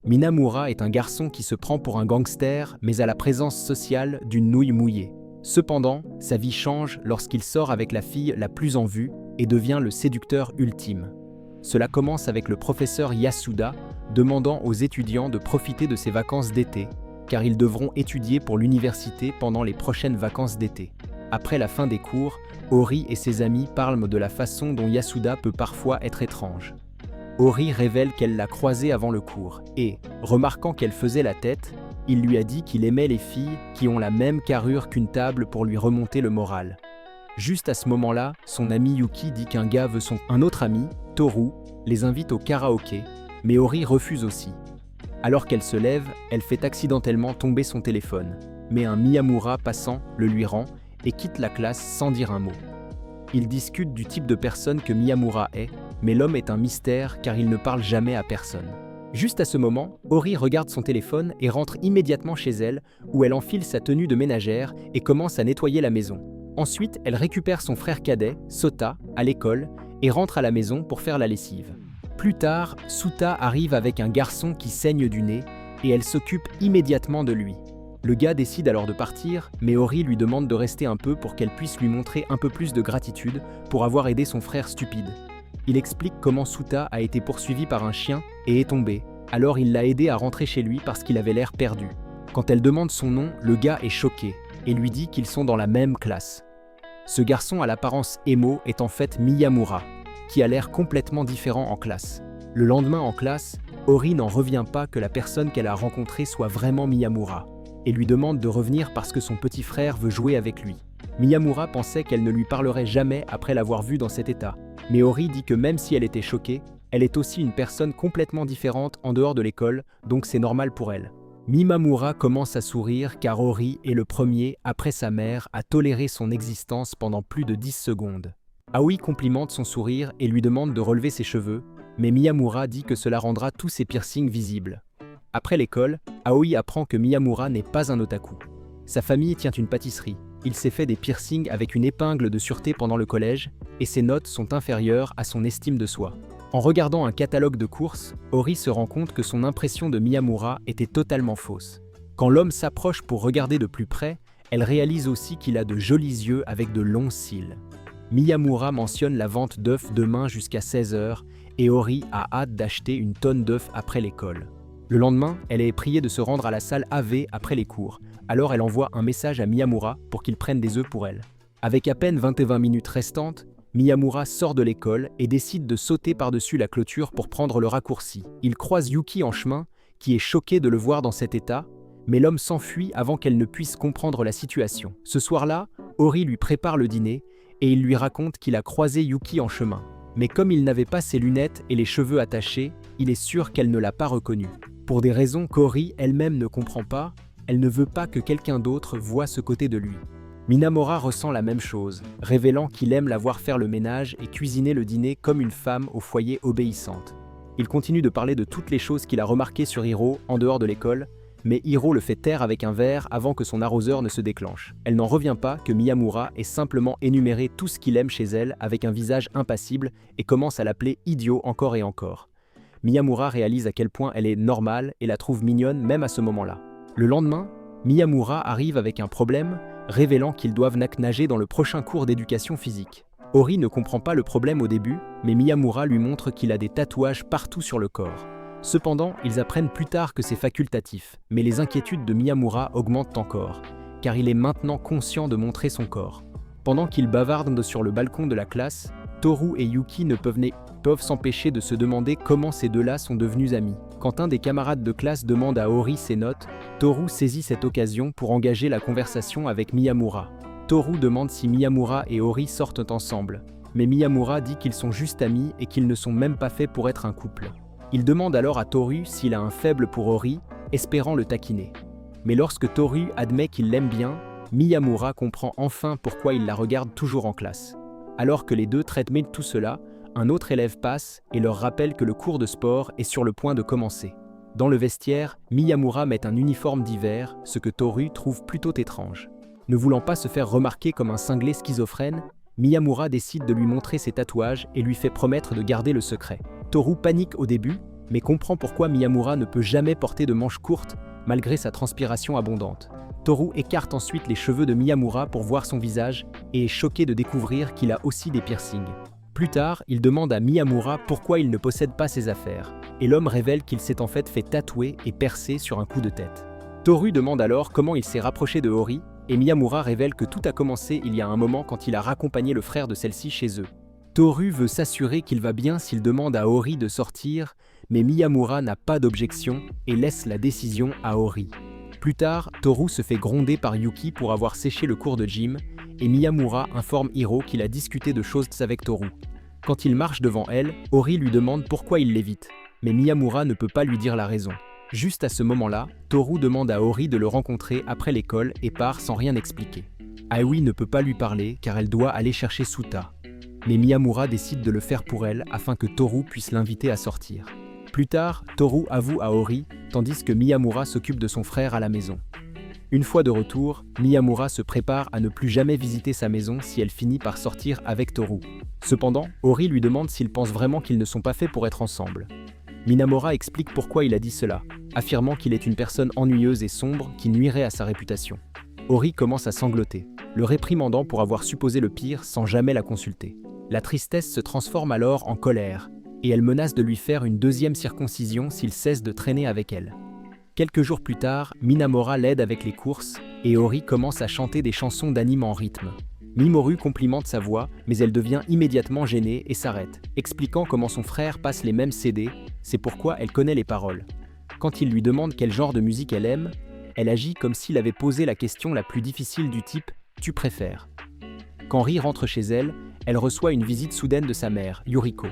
Minamura est un garçon qui se prend pour un gangster, mais à la présence sociale d'une nouille mouillée. Cependant, sa vie change lorsqu'il sort avec la fille la plus en vue et devient le séducteur ultime. Cela commence avec le professeur Yasuda demandant aux étudiants de profiter de ses vacances d'été, car ils devront étudier pour l'université pendant les prochaines vacances d'été. Après la fin des cours, Ori et ses amis parlent de la façon dont Yasuda peut parfois être étrange. Ori révèle qu'elle l'a croisé avant le cours et, remarquant qu'elle faisait la tête, il lui a dit qu'il aimait les filles qui ont la même carrure qu'une table pour lui remonter le moral. Juste à ce moment-là, son ami Yuki dit qu'un gars veut Un autre ami, Toru, les invite au karaoké, mais Ori refuse aussi. Alors qu'elle se lève, elle fait accidentellement tomber son téléphone, mais un Miyamura passant le lui rend et quitte la classe sans dire un mot. Ils discutent du type de personne que Miyamura est, mais l'homme est un mystère car il ne parle jamais à personne. Juste à ce moment, Ori regarde son téléphone et rentre immédiatement chez elle, où elle enfile sa tenue de ménagère et commence à nettoyer la maison. Ensuite, elle récupère son frère cadet, Sota, à l'école et rentre à la maison pour faire la lessive. Plus tard, Suta arrive avec un garçon qui saigne du nez et elle s'occupe immédiatement de lui. Le gars décide alors de partir, mais Ori lui demande de rester un peu pour qu'elle puisse lui montrer un peu plus de gratitude pour avoir aidé son frère stupide. Il explique comment Suta a été poursuivi par un chien et est tombé, alors il l'a aidé à rentrer chez lui parce qu'il avait l'air perdu. Quand elle demande son nom, le gars est choqué et lui dit qu'ils sont dans la même classe. Ce garçon à l'apparence émo est en fait Miyamura, qui a l'air complètement différent en classe. Le lendemain en classe, Ori n'en revient pas que la personne qu'elle a rencontrée soit vraiment Miyamura, et lui demande de revenir parce que son petit frère veut jouer avec lui. Miyamura pensait qu'elle ne lui parlerait jamais après l'avoir vue dans cet état, mais Ori dit que même si elle était choquée, elle est aussi une personne complètement différente en dehors de l'école, donc c'est normal pour elle. Mimamura commence à sourire car Ori est le premier, après sa mère, à tolérer son existence pendant plus de 10 secondes. Aoi complimente son sourire et lui demande de relever ses cheveux, mais Miyamura dit que cela rendra tous ses piercings visibles. Après l'école, Aoi apprend que Miyamura n'est pas un otaku. Sa famille tient une pâtisserie. Il s'est fait des piercings avec une épingle de sûreté pendant le collège, et ses notes sont inférieures à son estime de soi. En regardant un catalogue de courses, Ori se rend compte que son impression de Miyamura était totalement fausse. Quand l'homme s'approche pour regarder de plus près, elle réalise aussi qu'il a de jolis yeux avec de longs cils. Miyamura mentionne la vente d'œufs demain jusqu'à 16h, et Ori a hâte d'acheter une tonne d'œufs après l'école. Le lendemain, elle est priée de se rendre à la salle AV après les cours, alors elle envoie un message à Miyamura pour qu'il prenne des œufs pour elle. Avec à peine 21 minutes restantes, Miyamura sort de l'école et décide de sauter par-dessus la clôture pour prendre le raccourci. Il croise Yuki en chemin, qui est choqué de le voir dans cet état, mais l'homme s'enfuit avant qu'elle ne puisse comprendre la situation. Ce soir-là, Ori lui prépare le dîner et il lui raconte qu'il a croisé Yuki en chemin. Mais comme il n'avait pas ses lunettes et les cheveux attachés, il est sûr qu'elle ne l'a pas reconnu. Pour des raisons qu'Ori elle-même ne comprend pas, elle ne veut pas que quelqu'un d'autre voie ce côté de lui. Minamura ressent la même chose, révélant qu'il aime la voir faire le ménage et cuisiner le dîner comme une femme au foyer obéissante. Il continue de parler de toutes les choses qu'il a remarquées sur Hiro en dehors de l'école, mais Hiro le fait taire avec un verre avant que son arroseur ne se déclenche. Elle n'en revient pas que Miyamura ait simplement énuméré tout ce qu'il aime chez elle avec un visage impassible et commence à l'appeler idiot encore et encore. Miyamura réalise à quel point elle est normale et la trouve mignonne même à ce moment-là. Le lendemain, Miyamura arrive avec un problème, révélant qu'ils doivent nager dans le prochain cours d'éducation physique. Ori ne comprend pas le problème au début, mais Miyamura lui montre qu'il a des tatouages partout sur le corps. Cependant, ils apprennent plus tard que c'est facultatif, mais les inquiétudes de Miyamura augmentent encore, car il est maintenant conscient de montrer son corps. Pendant qu'ils bavardent sur le balcon de la classe, Toru et Yuki ne peuvent s'empêcher de se demander comment ces deux-là sont devenus amis. Quand un des camarades de classe demande à Ori ses notes, Toru saisit cette occasion pour engager la conversation avec Miyamura. Toru demande si Miyamura et Ori sortent ensemble, mais Miyamura dit qu'ils sont juste amis et qu'ils ne sont même pas faits pour être un couple. Il demande alors à Toru s'il a un faible pour Ori, espérant le taquiner. Mais lorsque Toru admet qu'il l'aime bien, Miyamura comprend enfin pourquoi il la regarde toujours en classe. Alors que les deux traitent mal tout cela, un autre élève passe et leur rappelle que le cours de sport est sur le point de commencer. Dans le vestiaire, Miyamura met un uniforme d'hiver, ce que Toru trouve plutôt étrange. Ne voulant pas se faire remarquer comme un cinglé schizophrène, Miyamura décide de lui montrer ses tatouages et lui fait promettre de garder le secret. Toru panique au début, mais comprend pourquoi Miyamura ne peut jamais porter de manches courtes malgré sa transpiration abondante. Toru écarte ensuite les cheveux de Miyamura pour voir son visage et est choqué de découvrir qu'il a aussi des piercings. Plus tard, il demande à Miyamura pourquoi il ne possède pas ses affaires, et l'homme révèle qu'il s'est en fait tatouer et percer sur un coup de tête. Toru demande alors comment il s'est rapproché de Ori, et Miyamura révèle que tout a commencé il y a un moment quand il a raccompagné le frère de celle-ci chez eux. Toru veut s'assurer qu'il va bien s'il demande à Ori de sortir, mais Miyamura n'a pas d'objection et laisse la décision à Ori. Plus tard, Toru se fait gronder par Yuki pour avoir séché le cours de gym, et Miyamura informe Hiro qu'il a discuté de choses avec Toru. Quand il marche devant elle, Ori lui demande pourquoi il l'évite, mais Miyamura ne peut pas lui dire la raison. Juste à ce moment-là, Toru demande à Ori de le rencontrer après l'école et part sans rien expliquer. Aoi ne peut pas lui parler car elle doit aller chercher Suta. Mais Miyamura décide de le faire pour elle afin que Toru puisse l'inviter à sortir. Plus tard, Toru avoue à Ori, tandis que Miyamura s'occupe de son frère à la maison. Une fois de retour, Miyamura se prépare à ne plus jamais visiter sa maison si elle finit par sortir avec Toru. Cependant, Ori lui demande s'il pense vraiment qu'ils ne sont pas faits pour être ensemble. Minamura explique pourquoi il a dit cela, affirmant qu'il est une personne ennuyeuse et sombre qui nuirait à sa réputation. Ori commence à sangloter, le réprimandant pour avoir supposé le pire sans jamais la consulter. La tristesse se transforme alors en colère, et elle menace de lui faire une deuxième circoncision s'il cesse de traîner avec elle. Quelques jours plus tard, Minamura l'aide avec les courses, et Ori commence à chanter des chansons d'anime en rythme. Mimoru complimente sa voix, mais elle devient immédiatement gênée et s'arrête, expliquant comment son frère passe les mêmes CD, c'est pourquoi elle connaît les paroles. Quand il lui demande quel genre de musique elle aime, elle agit comme s'il avait posé la question la plus difficile du type « tu préfères ». Quand Ri rentre chez elle, elle reçoit une visite soudaine de sa mère, Yuriko.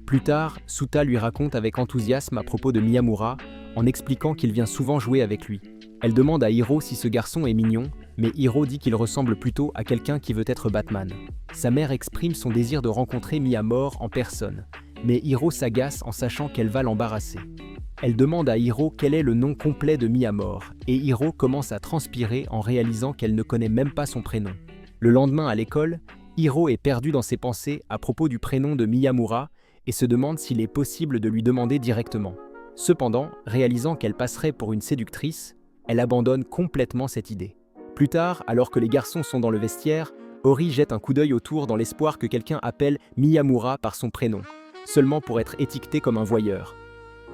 Plus tard, Suta lui raconte avec enthousiasme à propos de Miyamura, en expliquant qu'il vient souvent jouer avec lui. Elle demande à Hiro si ce garçon est mignon, mais Hiro dit qu'il ressemble plutôt à quelqu'un qui veut être Batman. Sa mère exprime son désir de rencontrer Miyamura en personne, mais Hiro s'agace en sachant qu'elle va l'embarrasser. Elle demande à Hiro quel est le nom complet de Miyamura, et Hiro commence à transpirer en réalisant qu'elle ne connaît même pas son prénom. Le lendemain à l'école, Hiro est perdu dans ses pensées à propos du prénom de Miyamura et se demande s'il est possible de lui demander directement. Cependant, réalisant qu'elle passerait pour une séductrice, elle abandonne complètement cette idée. Plus tard, alors que les garçons sont dans le vestiaire, Ori jette un coup d'œil autour dans l'espoir que quelqu'un appelle Miyamura par son prénom, seulement pour être étiqueté comme un voyeur.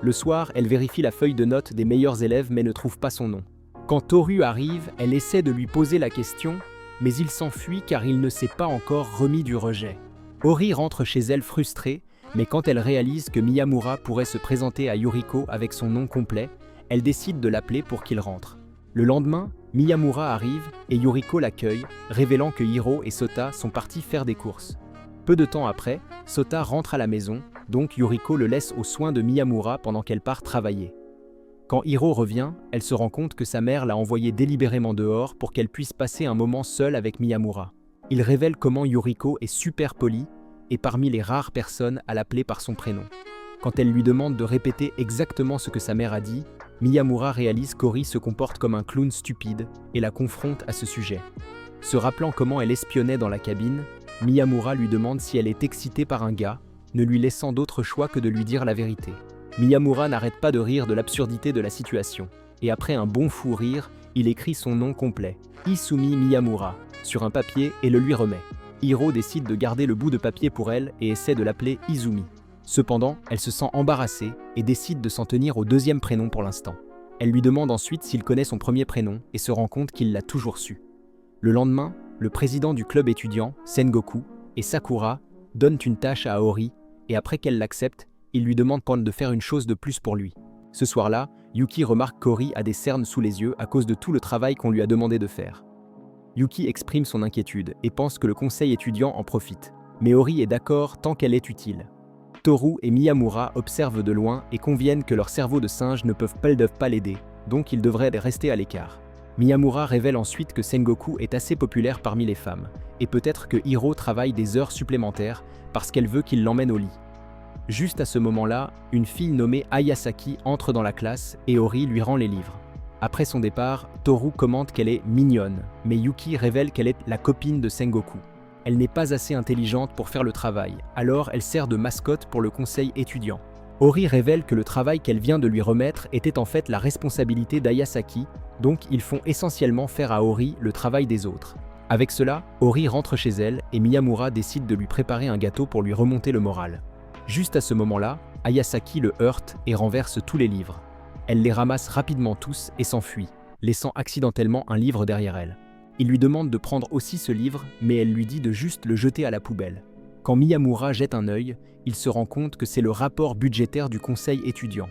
Le soir, elle vérifie la feuille de notes des meilleurs élèves mais ne trouve pas son nom. Quand Toru arrive, elle essaie de lui poser la question, mais il s'enfuit car il ne s'est pas encore remis du rejet. Ori rentre chez elle frustrée, mais quand elle réalise que Miyamura pourrait se présenter à Yuriko avec son nom complet, elle décide de l'appeler pour qu'il rentre. Le lendemain, Miyamura arrive et Yuriko l'accueille, révélant que Hiro et Sota sont partis faire des courses. Peu de temps après, Sota rentre à la maison, donc Yuriko le laisse aux soins de Miyamura pendant qu'elle part travailler. Quand Hiro revient, elle se rend compte que sa mère l'a envoyé délibérément dehors pour qu'elle puisse passer un moment seule avec Miyamura. Il révèle comment Yuriko est super polie et parmi les rares personnes à l'appeler par son prénom. Quand elle lui demande de répéter exactement ce que sa mère a dit, Miyamura réalise qu'Ori se comporte comme un clown stupide et la confronte à ce sujet. Se rappelant comment elle espionnait dans la cabine, Miyamura lui demande si elle est excitée par un gars, ne lui laissant d'autre choix que de lui dire la vérité. Miyamura n'arrête pas de rire de l'absurdité de la situation, et après un bon fou rire, il écrit son nom complet, Isumi Miyamura, sur un papier et le lui remet. Hiro décide de garder le bout de papier pour elle et essaie de l'appeler Izumi. Cependant, elle se sent embarrassée et décide de s'en tenir au deuxième prénom pour l'instant. Elle lui demande ensuite s'il connaît son premier prénom et se rend compte qu'il l'a toujours su. Le lendemain, le président du club étudiant, Sengoku, et Sakura donnent une tâche à Aori et après qu'elle l'accepte, il lui demande de faire une chose de plus pour lui. Ce soir-là, Yuki remarque qu'Ori a des cernes sous les yeux à cause de tout le travail qu'on lui a demandé de faire. Yuki exprime son inquiétude et pense que le conseil étudiant en profite. Mais Ori est d'accord tant qu'elle est utile. Toru et Miyamura observent de loin et conviennent que leurs cerveaux de singe ne peuvent pas l'aider, donc ils devraient rester à l'écart. Miyamura révèle ensuite que Sengoku est assez populaire parmi les femmes, et peut-être que Hiro travaille des heures supplémentaires parce qu'elle veut qu'il l'emmène au lit. Juste à ce moment-là, une fille nommée Ayasaki entre dans la classe et Ori lui rend les livres. Après son départ, Toru commente qu'elle est mignonne, mais Yuki révèle qu'elle est la copine de Sengoku. Elle n'est pas assez intelligente pour faire le travail, alors elle sert de mascotte pour le conseil étudiant. Ori révèle que le travail qu'elle vient de lui remettre était en fait la responsabilité d'Ayasaki, donc ils font essentiellement faire à Ori le travail des autres. Avec cela, Ori rentre chez elle et Miyamura décide de lui préparer un gâteau pour lui remonter le moral. Juste à ce moment-là, Ayasaki le heurte et renverse tous les livres. Elle les ramasse rapidement tous et s'enfuit, laissant accidentellement un livre derrière elle. Il lui demande de prendre aussi ce livre, mais elle lui dit de juste le jeter à la poubelle. Quand Miyamura jette un œil, il se rend compte que c'est le rapport budgétaire du conseil étudiant.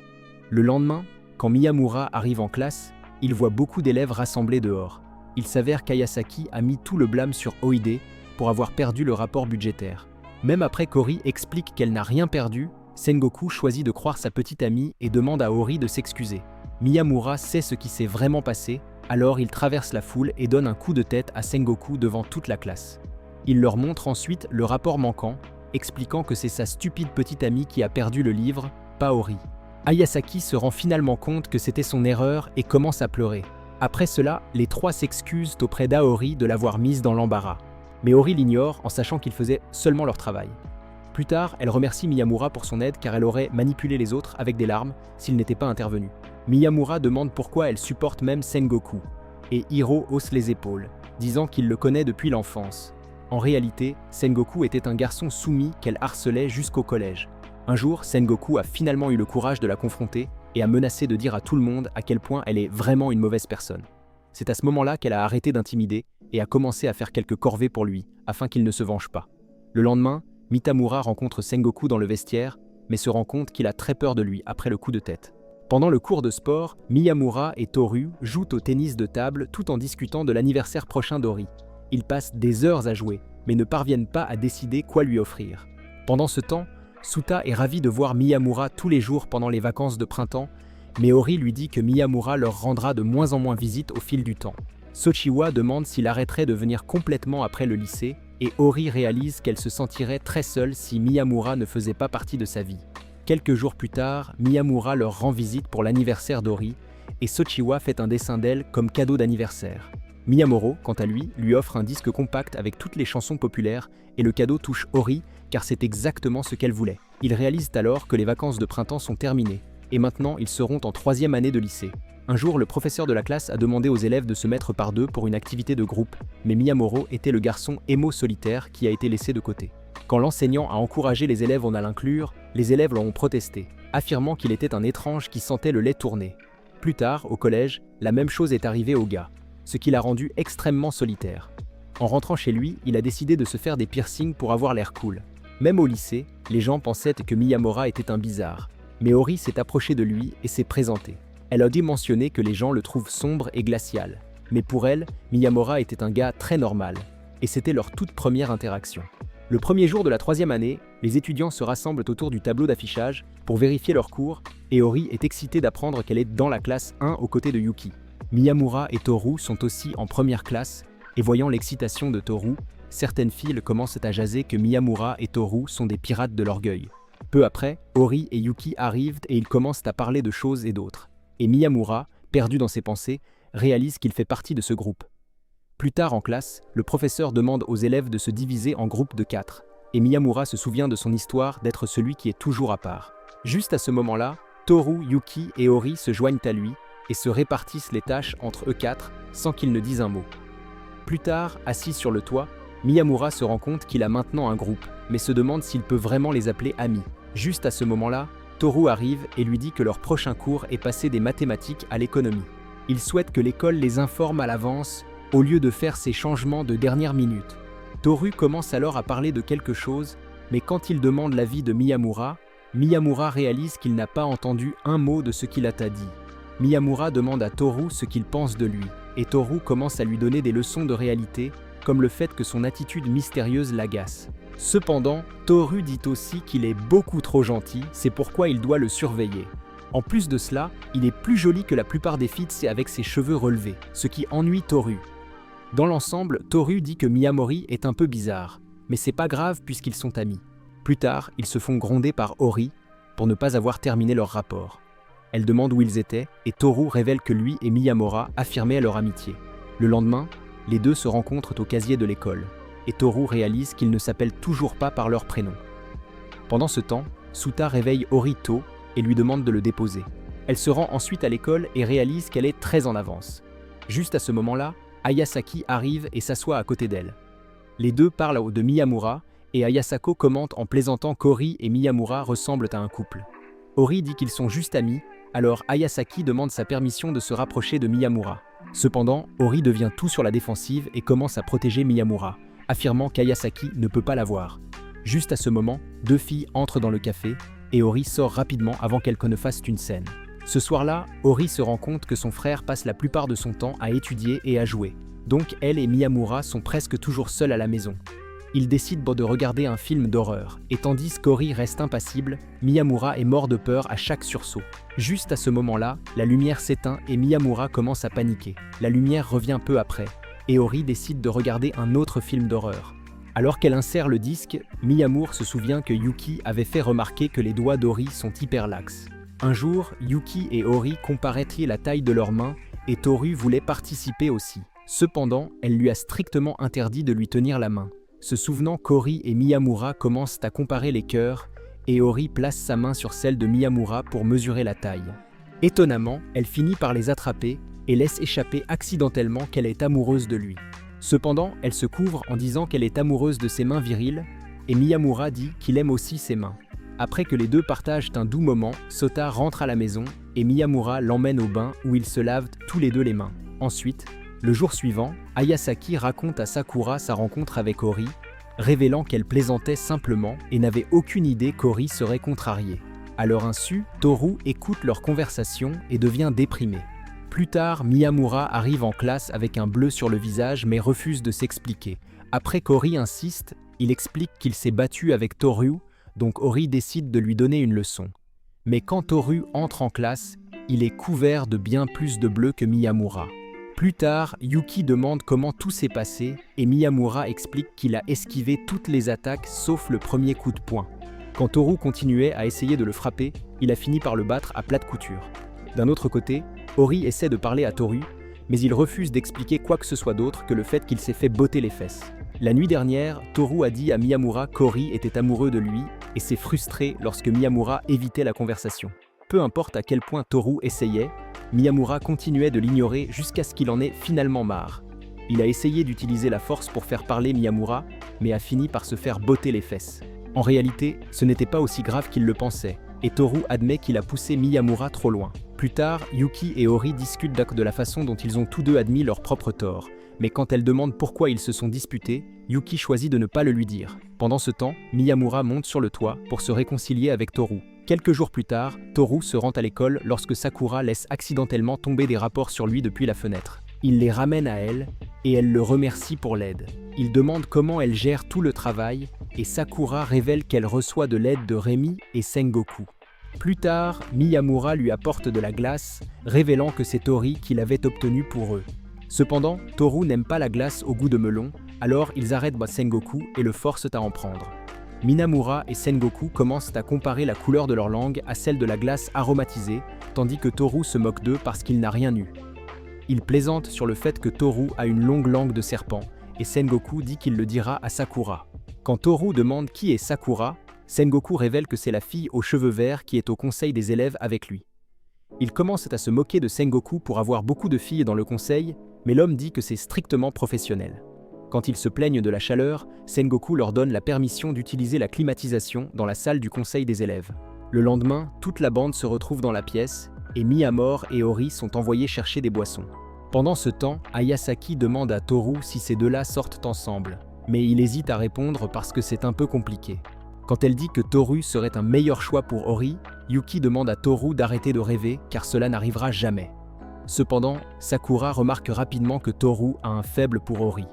Le lendemain, quand Miyamura arrive en classe, il voit beaucoup d'élèves rassemblés dehors. Il s'avère qu'Ayasaki a mis tout le blâme sur Oide pour avoir perdu le rapport budgétaire. Même après qu'Ori explique qu'elle n'a rien perdu, Sengoku choisit de croire sa petite amie et demande à Ori de s'excuser. Miyamura sait ce qui s'est vraiment passé, alors il traverse la foule et donne un coup de tête à Sengoku devant toute la classe. Il leur montre ensuite le rapport manquant, expliquant que c'est sa stupide petite amie qui a perdu le livre, pas Ori. Ayasaki se rend finalement compte que c'était son erreur et commence à pleurer. Après cela, les trois s'excusent auprès d'Aori de l'avoir mise dans l'embarras. Mais Ori l'ignore en sachant qu'ils faisaient seulement leur travail. Plus tard, elle remercie Miyamura pour son aide car elle aurait manipulé les autres avec des larmes s'il n'était pas intervenu. Miyamura demande pourquoi elle supporte même Sengoku. Et Hiro hausse les épaules, disant qu'il le connaît depuis l'enfance. En réalité, Sengoku était un garçon soumis qu'elle harcelait jusqu'au collège. Un jour, Sengoku a finalement eu le courage de la confronter et a menacé de dire à tout le monde à quel point elle est vraiment une mauvaise personne. C'est à ce moment-là qu'elle a arrêté d'intimider et a commencé à faire quelques corvées pour lui, afin qu'il ne se venge pas. Le lendemain, Mitamura rencontre Sengoku dans le vestiaire, mais se rend compte qu'il a très peur de lui après le coup de tête. Pendant le cours de sport, Miyamura et Toru jouent au tennis de table tout en discutant de l'anniversaire prochain d'Ori. Ils passent des heures à jouer, mais ne parviennent pas à décider quoi lui offrir. Pendant ce temps, Suta est ravi de voir Miyamura tous les jours pendant les vacances de printemps, mais Ori lui dit que Miyamura leur rendra de moins en moins visite au fil du temps. Sochiwa demande s'il arrêterait de venir complètement après le lycée, et Ori réalise qu'elle se sentirait très seule si Miyamura ne faisait pas partie de sa vie. Quelques jours plus tard, Miyamura leur rend visite pour l'anniversaire d'Ori, et Sochiwa fait un dessin d'elle comme cadeau d'anniversaire. Miyamuro, quant à lui offre un disque compact avec toutes les chansons populaires, et le cadeau touche Ori, car c'est exactement ce qu'elle voulait. Ils réalisent alors que les vacances de printemps sont terminées, et maintenant ils seront en 3e année de lycée. Un jour, le professeur de la classe a demandé aux élèves de se mettre par deux pour une activité de groupe, mais Miyamuro était le garçon émo solitaire qui a été laissé de côté. Quand l'enseignant a encouragé les élèves à l'inclure, les élèves l'ont protesté, affirmant qu'il était un étrange qui sentait le lait tourner. Plus tard, au collège, la même chose est arrivée au gars, ce qui l'a rendu extrêmement solitaire. En rentrant chez lui, il a décidé de se faire des piercings pour avoir l'air cool. Même au lycée, les gens pensaient que Miyamura était un bizarre. Mais Ori s'est approchée de lui et s'est présentée. Elle a dû mentionner que les gens le trouvent sombre et glacial. Mais pour elle, Miyamura était un gars très normal. Et c'était leur toute première interaction. Le premier jour de la 3e année, les étudiants se rassemblent autour du tableau d'affichage pour vérifier leurs cours, et Ori est excitée d'apprendre qu'elle est dans la classe 1 aux côtés de Yuki. Miyamura et Toru sont aussi en première classe, et voyant l'excitation de Toru, certaines filles commencent à jaser que Miyamura et Toru sont des pirates de l'orgueil. Peu après, Ori et Yuki arrivent et ils commencent à parler de choses et d'autres. Et Miyamura, perdu dans ses pensées, réalise qu'il fait partie de ce groupe. Plus tard en classe, le professeur demande aux élèves de se diviser en groupes de 4, et Miyamura se souvient de son histoire d'être celui qui est toujours à part. Juste à ce moment-là, Toru, Yuki et Ori se joignent à lui et se répartissent les tâches entre eux 4 sans qu'ils ne disent un mot. Plus tard, assis sur le toit, Miyamura se rend compte qu'il a maintenant un groupe, mais se demande s'il peut vraiment les appeler amis. Juste à ce moment-là, Toru arrive et lui dit que leur prochain cours est passé des mathématiques à l'économie. Il souhaite que l'école les informe à l'avance, au lieu de faire ces changements de dernière minute. Toru commence alors à parler de quelque chose, mais quand il demande l'avis de Miyamura, Miyamura réalise qu'il n'a pas entendu un mot de ce qu'il a dit. Miyamura demande à Toru ce qu'il pense de lui, et Toru commence à lui donner des leçons de réalité, comme le fait que son attitude mystérieuse l'agace. Cependant, Toru dit aussi qu'il est beaucoup trop gentil, c'est pourquoi il doit le surveiller. En plus de cela, il est plus joli que la plupart des filles avec ses cheveux relevés, ce qui ennuie Toru. Dans l'ensemble, Toru dit que Miyamori est un peu bizarre, mais c'est pas grave puisqu'ils sont amis. Plus tard, ils se font gronder par Ori pour ne pas avoir terminé leur rapport. Elle demande où ils étaient et Toru révèle que lui et Miyamura affirmaient leur amitié. Le lendemain, les deux se rencontrent au casier de l'école, et Toru réalise qu'ils ne s'appellent toujours pas par leur prénom. Pendant ce temps, Suta réveille Ori tôt et lui demande de le déposer. Elle se rend ensuite à l'école et réalise qu'elle est très en avance. Juste à ce moment-là, Ayasaki arrive et s'assoit à côté d'elle. Les deux parlent de Miyamura et Ayasako commente en plaisantant qu'Ori et Miyamura ressemblent à un couple. Ori dit qu'ils sont juste amis, alors Ayasaki demande sa permission de se rapprocher de Miyamura. Cependant, Ori devient tout sur la défensive et commence à protéger Miyamura, affirmant qu'Ayasaki ne peut pas la voir. Juste à ce moment, deux filles entrent dans le café et Ori sort rapidement avant qu'elles ne fassent une scène. Ce soir-là, Ori se rend compte que son frère passe la plupart de son temps à étudier et à jouer. Donc elle et Miyamura sont presque toujours seuls à la maison. Ils décident de regarder un film d'horreur, et tandis qu'Ori reste impassible, Miyamura est mort de peur à chaque sursaut. Juste à ce moment-là, la lumière s'éteint et Miyamura commence à paniquer. La lumière revient peu après, et Ori décide de regarder un autre film d'horreur. Alors qu'elle insère le disque, Miyamura se souvient que Yuki avait fait remarquer que les doigts d'Ori sont hyper laxes. Un jour, Yuki et Ori comparaient la taille de leurs mains, et Toru voulait participer aussi. Cependant, elle lui a strictement interdit de lui tenir la main. Se souvenant qu'Ori et Miyamura commencent à comparer les cœurs, et Ori place sa main sur celle de Miyamura pour mesurer la taille. Étonnamment, elle finit par les attraper et laisse échapper accidentellement qu'elle est amoureuse de lui. Cependant, elle se couvre en disant qu'elle est amoureuse de ses mains viriles, et Miyamura dit qu'il aime aussi ses mains. Après que les deux partagent un doux moment, Sota rentre à la maison, et Miyamura l'emmène au bain où ils se lavent tous les deux les mains. Ensuite, le jour suivant, Ayasaki raconte à Sakura sa rencontre avec Ori, révélant qu'elle plaisantait simplement et n'avait aucune idée qu'Ori serait contrarié. À leur insu, Toru écoute leur conversation et devient déprimé. Plus tard, Miyamura arrive en classe avec un bleu sur le visage mais refuse de s'expliquer. Après qu'Ori insiste, il explique qu'il s'est battu avec Toru, donc Ori décide de lui donner une leçon. Mais quand Toru entre en classe, il est couvert de bien plus de bleu que Miyamura. Plus tard, Yuki demande comment tout s'est passé et Miyamura explique qu'il a esquivé toutes les attaques sauf le premier coup de poing. Quand Toru continuait à essayer de le frapper, il a fini par le battre à plate couture. D'un autre côté, Ori essaie de parler à Toru, mais il refuse d'expliquer quoi que ce soit d'autre que le fait qu'il s'est fait botter les fesses. La nuit dernière, Toru a dit à Miyamura qu'Ori était amoureux de lui et s'est frustré lorsque Miyamura évitait la conversation. Peu importe à quel point Toru essayait, Miyamura continuait de l'ignorer jusqu'à ce qu'il en ait finalement marre. Il a essayé d'utiliser la force pour faire parler Miyamura, mais a fini par se faire botter les fesses. En réalité, ce n'était pas aussi grave qu'il le pensait, et Toru admet qu'il a poussé Miyamura trop loin. Plus tard, Yuki et Ori discutent de la façon dont ils ont tous deux admis leur propre tort, mais quand elle demande pourquoi ils se sont disputés, Yuki choisit de ne pas le lui dire. Pendant ce temps, Miyamura monte sur le toit pour se réconcilier avec Toru. Quelques jours plus tard, Toru se rend à l'école lorsque Sakura laisse accidentellement tomber des rapports sur lui depuis la fenêtre. Il les ramène à elle, et elle le remercie pour l'aide. Il demande comment elle gère tout le travail, et Sakura révèle qu'elle reçoit de l'aide de Remi et Sengoku. Plus tard, Miyamura lui apporte de la glace, révélant que c'est Tori qui l'avait obtenue pour eux. Cependant, Toru n'aime pas la glace au goût de melon, alors ils arrêtent Sengoku et le forcent à en prendre. Minamura et Sengoku commencent à comparer la couleur de leur langue à celle de la glace aromatisée, tandis que Toru se moque d'eux parce qu'il n'a rien eu. Il plaisante sur le fait que Toru a une longue langue de serpent, et Sengoku dit qu'il le dira à Sakura. Quand Toru demande qui est Sakura, Sengoku révèle que c'est la fille aux cheveux verts qui est au conseil des élèves avec lui. Il commence à se moquer de Sengoku pour avoir beaucoup de filles dans le conseil, mais l'homme dit que c'est strictement professionnel. Quand ils se plaignent de la chaleur, Sengoku leur donne la permission d'utiliser la climatisation dans la salle du conseil des élèves. Le lendemain, toute la bande se retrouve dans la pièce, et Miyamura et Ori sont envoyés chercher des boissons. Pendant ce temps, Ayasaki demande à Toru si ces deux-là sortent ensemble, mais il hésite à répondre parce que c'est un peu compliqué. Quand elle dit que Toru serait un meilleur choix pour Ori, Yuki demande à Toru d'arrêter de rêver car cela n'arrivera jamais. Cependant, Sakura remarque rapidement que Toru a un faible pour Ori.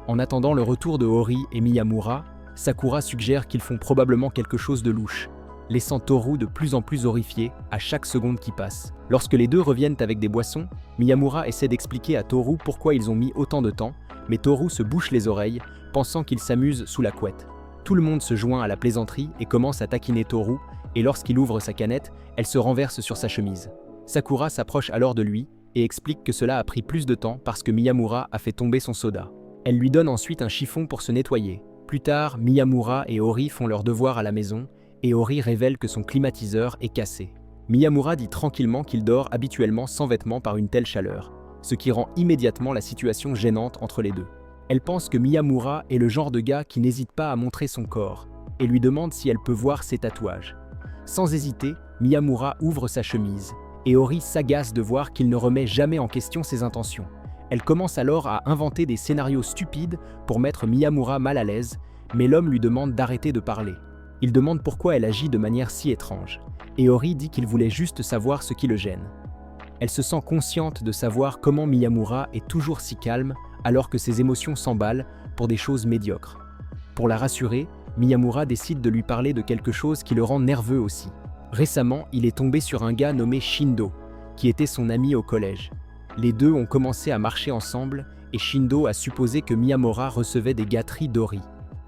En attendant le retour de Ori et Miyamura, Sakura suggère qu'ils font probablement quelque chose de louche, laissant Toru de plus en plus horrifié à chaque seconde qui passe. Lorsque les deux reviennent avec des boissons, Miyamura essaie d'expliquer à Toru pourquoi ils ont mis autant de temps, mais Toru se bouche les oreilles, pensant qu'il s'amuse sous la couette. Tout le monde se joint à la plaisanterie et commence à taquiner Toru, et lorsqu'il ouvre sa canette, elle se renverse sur sa chemise. Sakura s'approche alors de lui et explique que cela a pris plus de temps parce que Miyamura a fait tomber son soda. Elle lui donne ensuite un chiffon pour se nettoyer. Plus tard, Miyamura et Ori font leur devoir à la maison, et Ori révèle que son climatiseur est cassé. Miyamura dit tranquillement qu'il dort habituellement sans vêtements par une telle chaleur, ce qui rend immédiatement la situation gênante entre les deux. Elle pense que Miyamura est le genre de gars qui n'hésite pas à montrer son corps, et lui demande si elle peut voir ses tatouages. Sans hésiter, Miyamura ouvre sa chemise, et Ori s'agace de voir qu'il ne remet jamais en question ses intentions. Elle commence alors à inventer des scénarios stupides pour mettre Miyamura mal à l'aise, mais l'homme lui demande d'arrêter de parler. Il demande pourquoi elle agit de manière si étrange, et Ori dit qu'il voulait juste savoir ce qui le gêne. Elle se sent consciente de savoir comment Miyamura est toujours si calme alors que ses émotions s'emballent pour des choses médiocres. Pour la rassurer, Miyamura décide de lui parler de quelque chose qui le rend nerveux aussi. Récemment, il est tombé sur un gars nommé Shindo, qui était son ami au collège. Les deux ont commencé à marcher ensemble et Shindo a supposé que Miyamura recevait des gâteries d'Ori.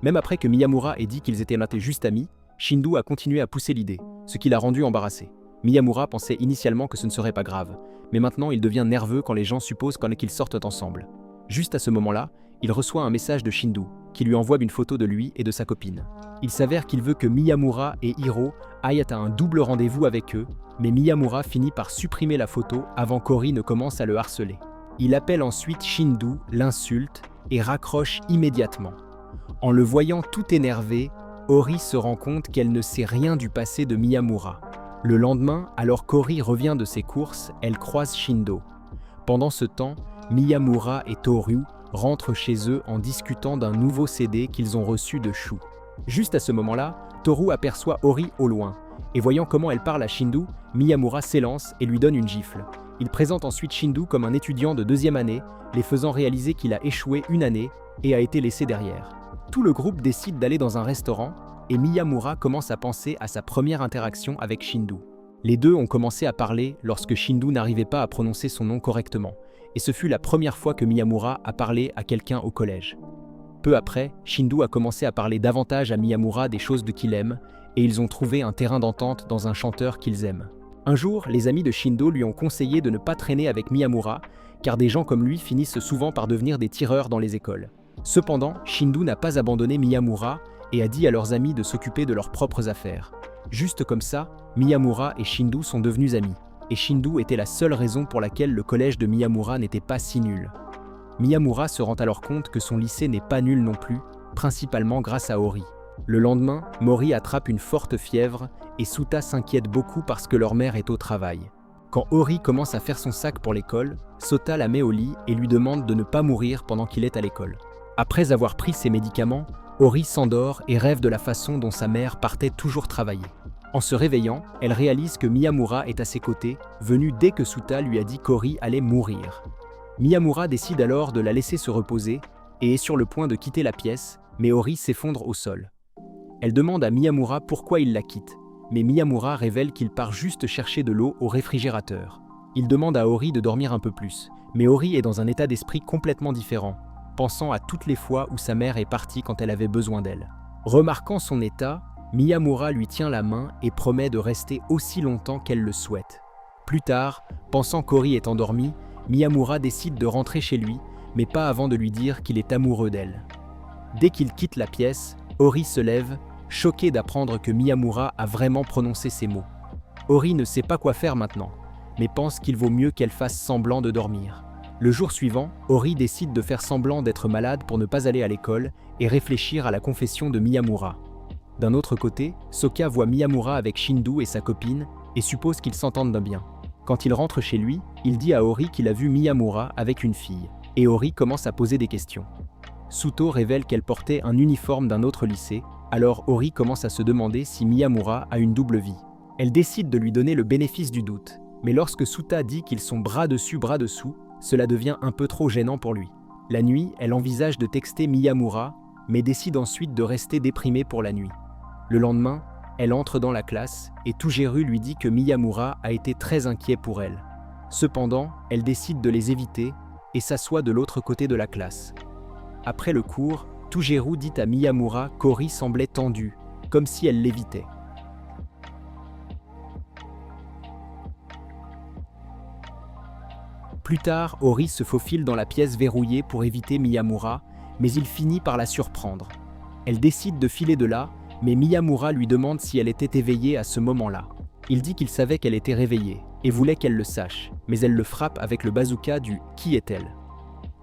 Même après que Miyamura ait dit qu'ils étaient juste amis, Shindo a continué à pousser l'idée, ce qui l'a rendu embarrassé. Miyamura pensait initialement que ce ne serait pas grave, mais maintenant il devient nerveux quand les gens supposent qu'ils sortent ensemble. Juste à ce moment-là, il reçoit un message de Shindo, qui lui envoie une photo de lui et de sa copine. Il s'avère qu'il veut que Miyamura et Hiro aillent à un double rendez-vous avec eux, mais Miyamura finit par supprimer la photo avant qu'Ori ne commence à le harceler. Il appelle ensuite Shindo, l'insulte et raccroche immédiatement. En le voyant tout énervé, Ori se rend compte qu'elle ne sait rien du passé de Miyamura. Le lendemain, alors qu'Ori revient de ses courses, elle croise Shindo. Pendant ce temps, Miyamura et Toru rentrent chez eux en discutant d'un nouveau CD qu'ils ont reçu de Shu. Juste à ce moment-là, Toru aperçoit Ori au loin, et voyant comment elle parle à Shindo, Miyamura s'élance et lui donne une gifle. Il présente ensuite Shindo comme un étudiant de 2e année, les faisant réaliser qu'il a échoué une année et a été laissé derrière. Tout le groupe décide d'aller dans un restaurant, et Miyamura commence à penser à sa première interaction avec Shindo. Les deux ont commencé à parler lorsque Shindo n'arrivait pas à prononcer son nom correctement, et ce fut la première fois que Miyamura a parlé à quelqu'un au collège. Peu après, Shindo a commencé à parler davantage à Miyamura des choses qu'il aime, et ils ont trouvé un terrain d'entente dans un chanteur qu'ils aiment. Un jour, les amis de Shindo lui ont conseillé de ne pas traîner avec Miyamura, car des gens comme lui finissent souvent par devenir des tireurs dans les écoles. Cependant, Shindo n'a pas abandonné Miyamura et a dit à leurs amis de s'occuper de leurs propres affaires. Juste comme ça, Miyamura et Shindo sont devenus amis, et Shindo était la seule raison pour laquelle le collège de Miyamura n'était pas si nul. Miyamura se rend alors compte que son lycée n'est pas nul non plus, principalement grâce à Ori. Le lendemain, Mori attrape une forte fièvre et Suta s'inquiète beaucoup parce que leur mère est au travail. Quand Ori commence à faire son sac pour l'école, Sota la met au lit et lui demande de ne pas mourir pendant qu'il est à l'école. Après avoir pris ses médicaments, Ori s'endort et rêve de la façon dont sa mère partait toujours travailler. En se réveillant, elle réalise que Miyamura est à ses côtés, venu dès que Suta lui a dit qu'Ori allait mourir. Miyamura décide alors de la laisser se reposer et est sur le point de quitter la pièce, mais Ori s'effondre au sol. Elle demande à Miyamura pourquoi il la quitte, mais Miyamura révèle qu'il part juste chercher de l'eau au réfrigérateur. Il demande à Ori de dormir un peu plus, mais Ori est dans un état d'esprit complètement différent, pensant à toutes les fois où sa mère est partie quand elle avait besoin d'elle. Remarquant son état, Miyamura lui tient la main et promet de rester aussi longtemps qu'elle le souhaite. Plus tard, pensant qu'Ori est endormi, Miyamura décide de rentrer chez lui, mais pas avant de lui dire qu'il est amoureux d'elle. Dès qu'il quitte la pièce, Ori se lève, choqué d'apprendre que Miyamura a vraiment prononcé ces mots. Ori ne sait pas quoi faire maintenant, mais pense qu'il vaut mieux qu'elle fasse semblant de dormir. Le jour suivant, Ori décide de faire semblant d'être malade pour ne pas aller à l'école et réfléchir à la confession de Miyamura. D'un autre côté, Soka voit Miyamura avec Shindo et sa copine et suppose qu'ils s'entendent bien. Quand il rentre chez lui, il dit à Ori qu'il a vu Miyamura avec une fille, et Ori commence à poser des questions. Suto révèle qu'elle portait un uniforme d'un autre lycée, alors Ori commence à se demander si Miyamura a une double vie. Elle décide de lui donner le bénéfice du doute, mais lorsque Suta dit qu'ils sont bras dessus bras dessous, cela devient un peu trop gênant pour lui. La nuit, elle envisage de texter Miyamura, mais décide ensuite de rester déprimée pour la nuit. Le lendemain, elle entre dans la classe et Tugeru lui dit que Miyamura a été très inquiet pour elle. Cependant, elle décide de les éviter et s'assoit de l'autre côté de la classe. Après le cours, Tugeru dit à Miyamura qu'Ori semblait tendue, comme si elle l'évitait. Plus tard, Ori se faufile dans la pièce verrouillée pour éviter Miyamura, mais il finit par la surprendre. Elle décide de filer de là, mais Miyamura lui demande si elle était éveillée à ce moment-là. Il dit qu'il savait qu'elle était réveillée et voulait qu'elle le sache, mais elle le frappe avec le bazooka du « Qui est-elle ?»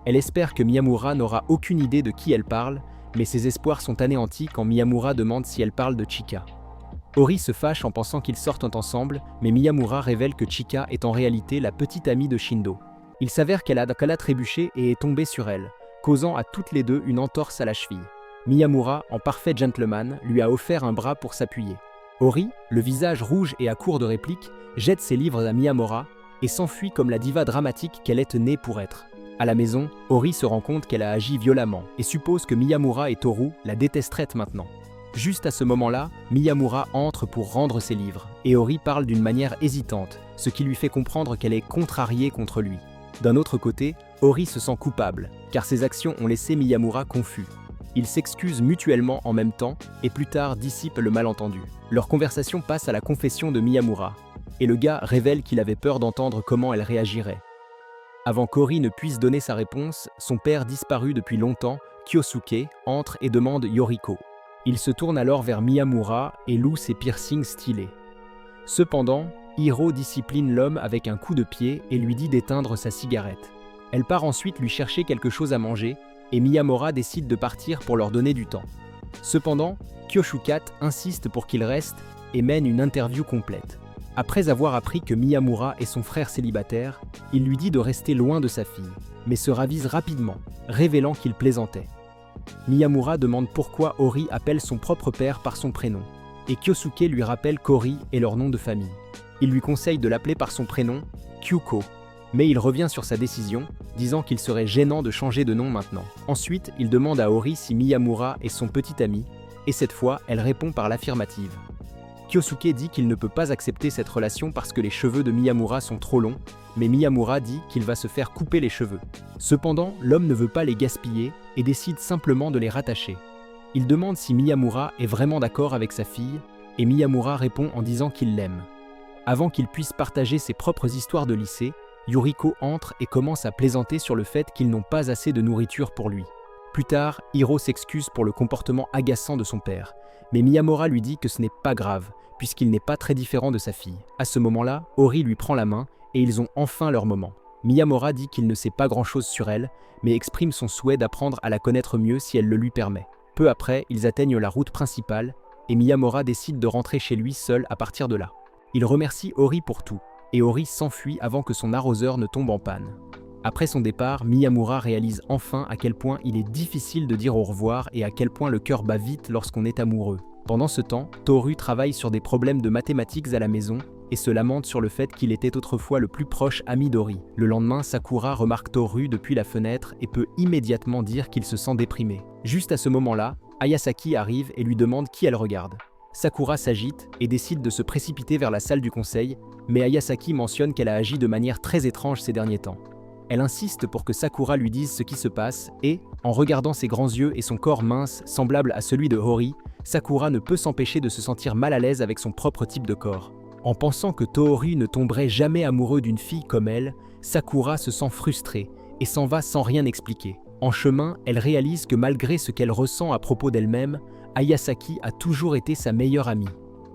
Elle espère que Miyamura n'aura aucune idée de qui elle parle, mais ses espoirs sont anéantis quand Miyamura demande si elle parle de Chika. Ori se fâche en pensant qu'ils sortent ensemble, mais Miyamura révèle que Chika est en réalité la petite amie de Shindo. Il s'avère qu'elle a trébuché et est tombée sur elle, causant à toutes les deux une entorse à la cheville. Miyamura, en parfait gentleman, lui a offert un bras pour s'appuyer. Ori, le visage rouge et à court de répliques, jette ses livres à Miyamura et s'enfuit comme la diva dramatique qu'elle est née pour être. À la maison, Ori se rend compte qu'elle a agi violemment et suppose que Miyamura et Toru la détesteraient maintenant. Juste à ce moment-là, Miyamura entre pour rendre ses livres, et Ori parle d'une manière hésitante, ce qui lui fait comprendre qu'elle est contrariée contre lui. D'un autre côté, Ori se sent coupable, car ses actions ont laissé Miyamura confus. Ils s'excusent mutuellement en même temps, et plus tard dissipent le malentendu. Leur conversation passe à la confession de Miyamura, et le gars révèle qu'il avait peur d'entendre comment elle réagirait. Avant qu'Ori ne puisse donner sa réponse, son père disparu depuis longtemps, Kyosuke, entre et demande Yoriko. Il se tourne alors vers Miyamura et loue ses piercings stylés. Cependant, Hiro discipline l'homme avec un coup de pied et lui dit d'éteindre sa cigarette. Elle part ensuite lui chercher quelque chose à manger, et Miyamura décide de partir pour leur donner du temps. Cependant, Kyoshukat insiste pour qu'il reste et mène une interview complète. Après avoir appris que Miyamura est son frère célibataire, il lui dit de rester loin de sa fille, mais se ravise rapidement, révélant qu'il plaisantait. Miyamura demande pourquoi Ori appelle son propre père par son prénom, et Kyosuke lui rappelle qu'Ori est leur nom de famille. Il lui conseille de l'appeler par son prénom, Kyuko, mais il revient sur sa décision, disant qu'il serait gênant de changer de nom maintenant. Ensuite, il demande à Ori si Miyamura est son petit ami, et cette fois, elle répond par l'affirmative. Kyosuke dit qu'il ne peut pas accepter cette relation parce que les cheveux de Miyamura sont trop longs, mais Miyamura dit qu'il va se faire couper les cheveux. Cependant, l'homme ne veut pas les gaspiller et décide simplement de les rattacher. Il demande si Miyamura est vraiment d'accord avec sa fille, et Miyamura répond en disant qu'il l'aime. Avant qu'il puisse partager ses propres histoires de lycée, Yoriko entre et commence à plaisanter sur le fait qu'ils n'ont pas assez de nourriture pour lui. Plus tard, Hiro s'excuse pour le comportement agaçant de son père, mais Miyamura lui dit que ce n'est pas grave, puisqu'il n'est pas très différent de sa fille. À ce moment-là, Ori lui prend la main et ils ont enfin leur moment. Miyamura dit qu'il ne sait pas grand-chose sur elle, mais exprime son souhait d'apprendre à la connaître mieux si elle le lui permet. Peu après, ils atteignent la route principale et Miyamura décide de rentrer chez lui seul à partir de là. Il remercie Ori pour tout, et Ori s'enfuit avant que son arroseur ne tombe en panne. Après son départ, Miyamura réalise enfin à quel point il est difficile de dire au revoir et à quel point le cœur bat vite lorsqu'on est amoureux. Pendant ce temps, Toru travaille sur des problèmes de mathématiques à la maison et se lamente sur le fait qu'il était autrefois le plus proche ami d'Ori. Le lendemain, Sakura remarque Toru depuis la fenêtre et peut immédiatement dire qu'il se sent déprimé. Juste à ce moment-là, Ayasaki arrive et lui demande qui elle regarde. Sakura s'agite et décide de se précipiter vers la salle du conseil, mais Ayasaki mentionne qu'elle a agi de manière très étrange ces derniers temps. Elle insiste pour que Sakura lui dise ce qui se passe et, en regardant ses grands yeux et son corps mince semblable à celui de Ori, Sakura ne peut s'empêcher de se sentir mal à l'aise avec son propre type de corps. En pensant que Tohori ne tomberait jamais amoureux d'une fille comme elle, Sakura se sent frustrée et s'en va sans rien expliquer. En chemin, elle réalise que malgré ce qu'elle ressent à propos d'elle-même, Ayasaki a toujours été sa meilleure amie.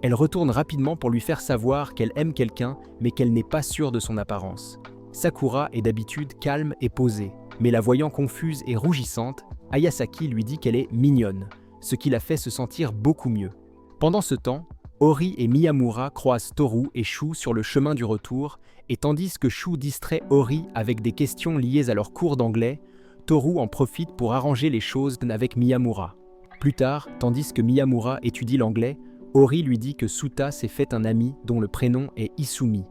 Elle retourne rapidement pour lui faire savoir qu'elle aime quelqu'un, mais qu'elle n'est pas sûre de son apparence. Sakura est d'habitude calme et posée, mais la voyant confuse et rougissante, Ayasaki lui dit qu'elle est mignonne, ce qui la fait se sentir beaucoup mieux. Pendant ce temps, Ori et Miyamura croisent Toru et Shu sur le chemin du retour, et tandis que Shu distrait Ori avec des questions liées à leur cours d'anglais, Toru en profite pour arranger les choses avec Miyamura. Plus tard, tandis que Miyamura étudie l'anglais, Ori lui dit que Suta s'est fait un ami dont le prénom est Isumi,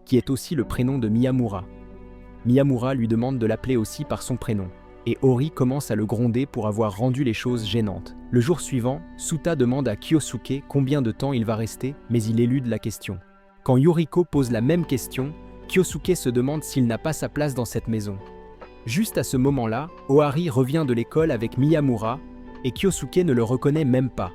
qui est aussi le prénom de Miyamura. Miyamura lui demande de l'appeler aussi par son prénom, et Ori commence à le gronder pour avoir rendu les choses gênantes. Le jour suivant, Suta demande à Kyosuke combien de temps il va rester, mais il élude la question. Quand Yoriko pose la même question, Kyosuke se demande s'il n'a pas sa place dans cette maison. Juste à ce moment-là, Ohari revient de l'école avec Miyamura, et Kyosuke ne le reconnaît même pas.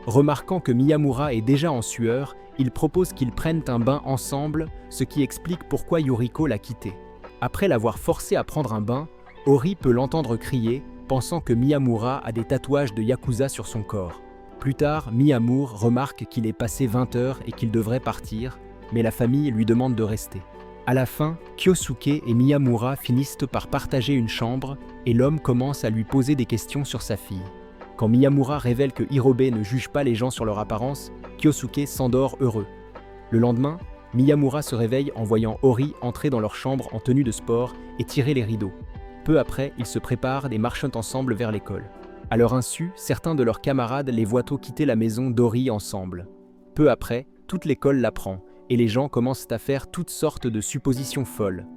Remarquant que Miyamura est déjà en sueur, il propose qu'ils prennent un bain ensemble, ce qui explique pourquoi Yoriko l'a quitté. Après l'avoir forcé à prendre un bain, Ori peut l'entendre crier, pensant que Miyamura a des tatouages de Yakuza sur son corps. Plus tard, Mi-Amour remarque qu'il est passé 20 heures et qu'il devrait partir, mais la famille lui demande de rester. À la fin, Kyosuke et Miyamura finissent par partager une chambre et l'homme commence à lui poser des questions sur sa fille. Quand Miyamura révèle que Hirobe ne juge pas les gens sur leur apparence, Kyosuke s'endort heureux. Le lendemain, Miyamura se réveille en voyant Ori entrer dans leur chambre en tenue de sport et tirer les rideaux. Peu après, ils se préparent et marchent ensemble vers l'école. À leur insu, certains de leurs camarades les voient quitter la maison d'Ori ensemble. Peu après, toute l'école l'apprend, et les gens commencent à faire toutes sortes de suppositions folles.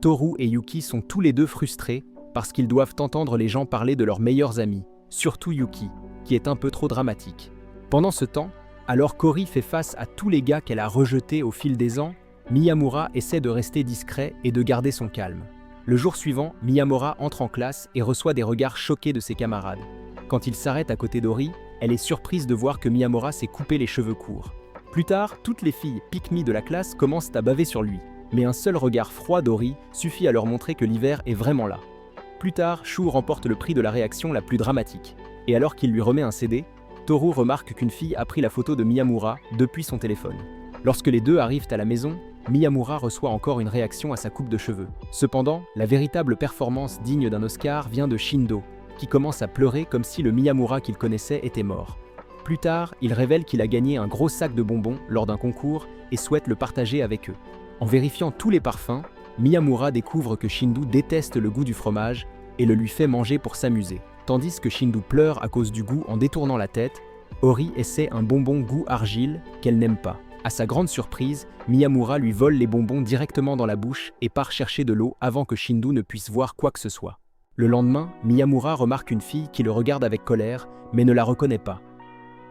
Toru et Yuki sont tous les deux frustrés parce qu'ils doivent entendre les gens parler de leurs meilleurs amis, surtout Yuki, qui est un peu trop dramatique. Pendant ce temps, alors qu'Ori fait face à tous les gars qu'elle a rejetés au fil des ans, Miyamura essaie de rester discret et de garder son calme. Le jour suivant, Miyamura entre en classe et reçoit des regards choqués de ses camarades. Quand il s'arrête à côté d'Ori, elle est surprise de voir que Miyamura s'est coupé les cheveux courts. Plus tard, toutes les filles pick-me de la classe commencent à baver sur lui, mais un seul regard froid d'Ori suffit à leur montrer que l'hiver est vraiment là. Plus tard, Shu remporte le prix de la réaction la plus dramatique, et alors qu'il lui remet un CD, Toru remarque qu'une fille a pris la photo de Miyamura depuis son téléphone. Lorsque les deux arrivent à la maison, Miyamura reçoit encore une réaction à sa coupe de cheveux. Cependant, la véritable performance digne d'un Oscar vient de Shindo, qui commence à pleurer comme si le Miyamura qu'il connaissait était mort. Plus tard, il révèle qu'il a gagné un gros sac de bonbons lors d'un concours et souhaite le partager avec eux. En vérifiant tous les parfums, Miyamura découvre que Shindo déteste le goût du fromage et le lui fait manger pour s'amuser. Tandis que Shindo pleure à cause du goût en détournant la tête, Ori essaie un bonbon goût argile qu'elle n'aime pas. À sa grande surprise, Miyamura lui vole les bonbons directement dans la bouche et part chercher de l'eau avant que Shindo ne puisse voir quoi que ce soit. Le lendemain, Miyamura remarque une fille qui le regarde avec colère, mais ne la reconnaît pas.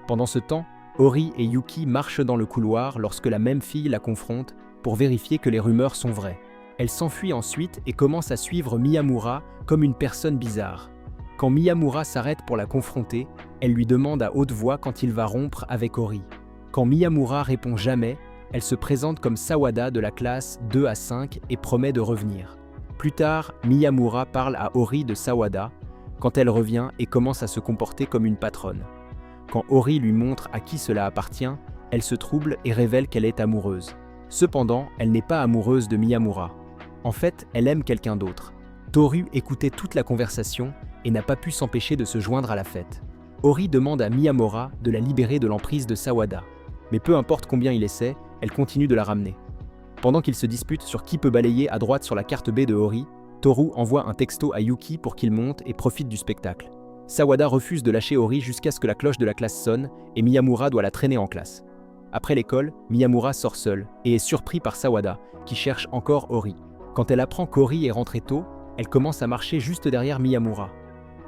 Pendant ce temps, Ori et Yuki marchent dans le couloir lorsque la même fille la confronte pour vérifier que les rumeurs sont vraies. Elle s'enfuit ensuite et commence à suivre Miyamura comme une personne bizarre. Quand Miyamura s'arrête pour la confronter, elle lui demande à haute voix quand il va rompre avec Ori. Quand Miyamura répond jamais, elle se présente comme Sawada de la classe 2 à 5 et promet de revenir. Plus tard, Miyamura parle à Ori de Sawada quand elle revient et commence à se comporter comme une patronne. Quand Ori lui montre à qui cela appartient, elle se trouble et révèle qu'elle est amoureuse. Cependant, elle n'est pas amoureuse de Miyamura. En fait, elle aime quelqu'un d'autre. Toru écoutait toute la conversation et n'a pas pu s'empêcher de se joindre à la fête. Ori demande à Miyamura de la libérer de l'emprise de Sawada. Mais peu importe combien il essaie, elle continue de la ramener. Pendant qu'ils se disputent sur qui peut balayer à droite sur la carte B de Ori, Toru envoie un texto à Yuki pour qu'il monte et profite du spectacle. Sawada refuse de lâcher Ori jusqu'à ce que la cloche de la classe sonne et Miyamura doit la traîner en classe. Après l'école, Miyamura sort seule et est surpris par Sawada, qui cherche encore Ori. Quand elle apprend qu'Ori est rentré tôt, elle commence à marcher juste derrière Miyamura.